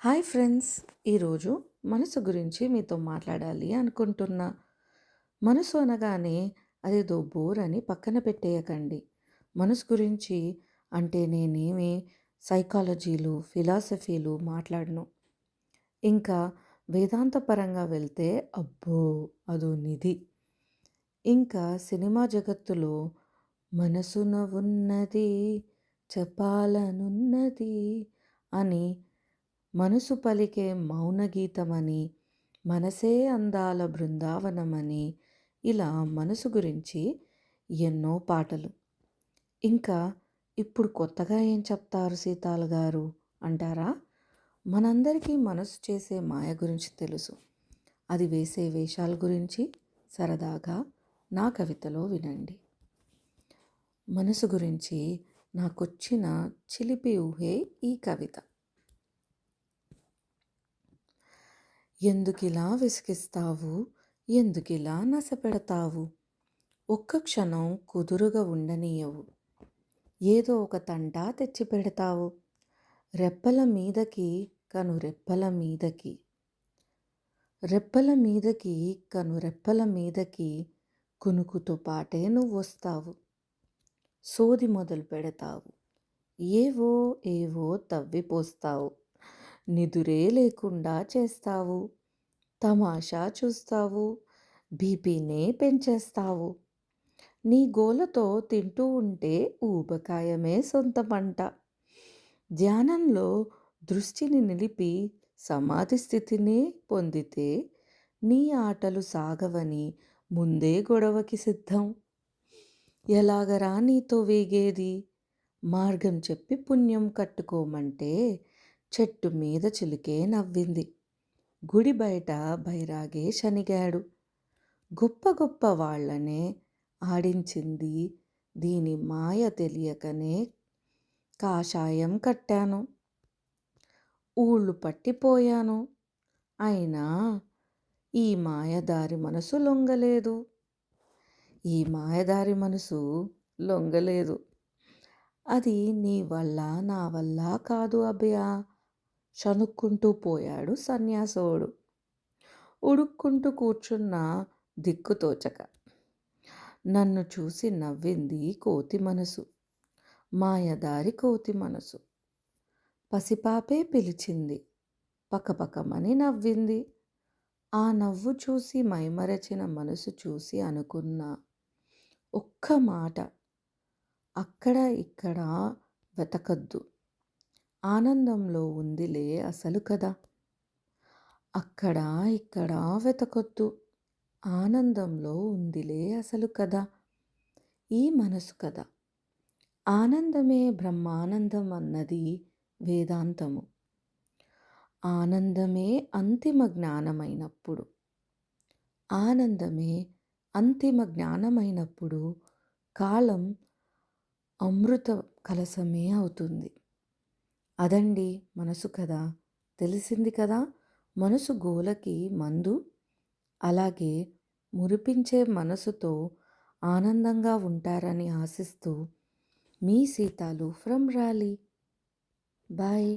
Hi friends! ఈరోజు మనసు గురించి మీతో మాట్లాడాలి అనుకుంటున్నా. మనసు అనగానే అదేదో బోర్ అని పక్కన పెట్టేయకండి. మనసు గురించి అంటే నేనేమి సైకాలజీలు, ఫిలాసఫీలు మాట్లాడను. ఇంకా వేదాంత పరంగా వెళ్తే అబ్బో! అదో నిధి. ఇంకా సినిమా జగత్తులో మనసున ఉన్నది చెప్పాలనున్నది అని మనసు పలికే మౌన గీతమని, మనసే అందాల బృందావనమని ఇలా మనసు గురించి ఎన్నో పాటలు. ఇంకా ఇప్పుడు కొత్తగా ఏం చెప్తారు సీతాలు గారు అంటారా? మనందరికీ మనసు చేసే మాయ గురించి తెలుసు. అది వేసే వేషాల గురించి సరదాగా నా కవితలో వినండి. మనసు గురించి నాకొచ్చిన చిలిపి ఊహే ఈ కవిత. ఎందుకిలా విసిగిస్తావు, ఎందుకిలా నసపెడతావు, ఒక్క క్షణం కుదురుగా ఉండనీయవు, ఏదో ఒక తంట తెచ్చి పెడతావు, రెప్పల మీదకి కనురెప్పల మీదకి, రెప్పల మీదకి కనురెప్పల మీదకి కునుకుతో పాటే నువ్వొస్తావు, సోది మొదలు పెడతావు, ఏవో ఏవో తవ్విపోస్తావు, నిదురే లేకుండా చేస్తావు, తమాషా చూస్తావు, బీపీనే పెంచేస్తావు, నీ గోలతో తింటూ ఉంటే ఊబకాయమే సొంతమంట, ధ్యానంలో దృష్టిని నిలిపి సమాధి స్థితిని పొందితే నీ ఆటలు సాగవని ముందే గొడవకి సిద్ధం, ఎలాగరా నీతో వేగేది, మార్గం చెప్పి పుణ్యం కట్టుకోమంటే చెట్టు మీద చిలుకే నవ్వింది, గుడి బయట బైరాగే శనిగాడు, గొప్ప గొప్ప వాళ్ళనే ఆడించింది దీని మాయ తెలియకనే కాషాయం కట్టాను, ఊళ్ళు పట్టిపోయాను, అయినా ఈ మాయదారి మనసు లొంగలేదు, ఈ మాయదారి మనసు లొంగలేదు, అది నీ వల్ల నా వల్ల కాదు అభయ, షనుక్కుంటూ పోయాడు సన్యాసోడు, ఉడుక్కుంటూ కూర్చున్న దిక్కుతోచక, నన్ను చూసి నవ్వింది కోతి మనసు, మాయదారి కోతి మనసు, పసిపాపే పిలిచింది, పకపకమని నవ్వింది, ఆ నవ్వు చూసి మైమరచిన మనసు చూసి అనుకున్నా, ఒక్క మాట, అక్కడ ఇక్కడ వెతకద్దు, ఆనందంలో ఉందిలే అసలు కదా, అక్కడ ఇక్కడ వెతకొద్దు, ఆనందంలో ఉందిలే అసలు కదా, ఈ మనసు కదా, ఆనందమే బ్రహ్మానందం అన్నది వేదాంతము, ఆనందమే అంతిమ జ్ఞానమైనప్పుడు, ఆనందమే అంతిమ జ్ఞానమైనప్పుడు కాలం అమృత కలసమే అవుతుంది, అదండి మనసు కదా, తెలిసింది కదా, మనసు గోలకి మందు, అలాగే మురిపించే మనసుతో ఆనందంగా ఉంటారని ఆశిస్తూ మీ సీతాలు ఫ్రమ్ రాలీ. బాయ్.